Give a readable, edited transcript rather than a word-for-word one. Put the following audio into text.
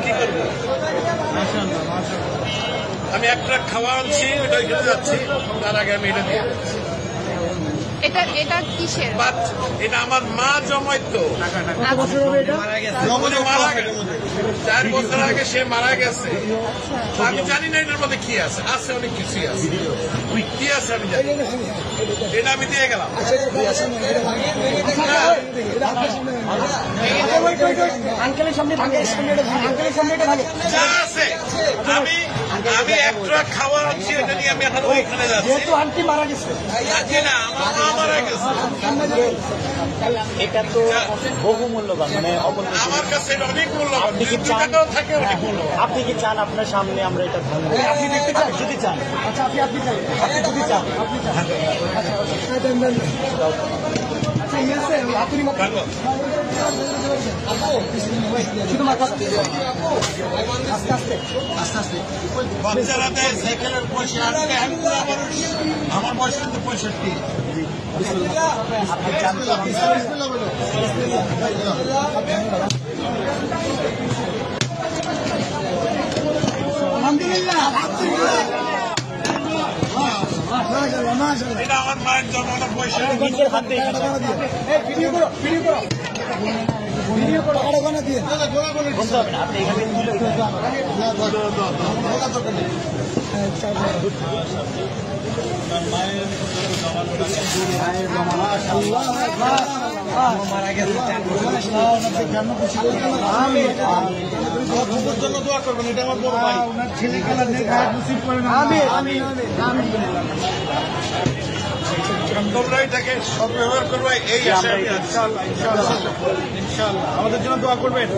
কি করবো? আমি একটা খাওয়া আনছি, ওটা খেতে যাচ্ছি, তার আগে আমি এটা দিয়ে এটা কিসের? এটা আমার মা জমাইতো। মারা গেছে 4 বছর আগে, সে মারা গেছে। আমি জানি না এটার মধ্যে কি আছে, অনেক কিছুই আছে। কি আছে আমি জানি, এটা আমি দিয়ে গেলাম। যা আছে আমি একটা খাওয়া আনছি, এটা নিয়ে আমি এখন ওইখানে যাচ্ছি। আন্টি মারা গেছে, না, আমার মা মারা গেছে। এটা তো বহু মূল্যবান, মানে আমার কাছে এটা অনেক মূল্যবান, 2 টাকাও থাকে, অনেক মূল্যবান। আপনি কি চান আপনার সামনে আমরা এটা ধরবো? আপনি দেখতে চান? যদি চান, আচ্ছা আপনি চান, আপনি যদি চান, আপনি চান, বাচ্চারা দেয় সাইকেলের পয়সা, আমার বয়স কিন্তু 65। এটা আমার মায়ের জমানো পয়সা। নিজের হাতে বলতে হবে না, আপনি এখানে মারা গেছে। জন্য দোয়া করবেন, এটা আমার বড় ভাই। ছেলে খেলা তোমরা এটাকে সদ্ব্যবহার করবে, এই আশায় আমি আছি। ইনশাআল্লাহ আমাদের জন্য দোয়া করবেন।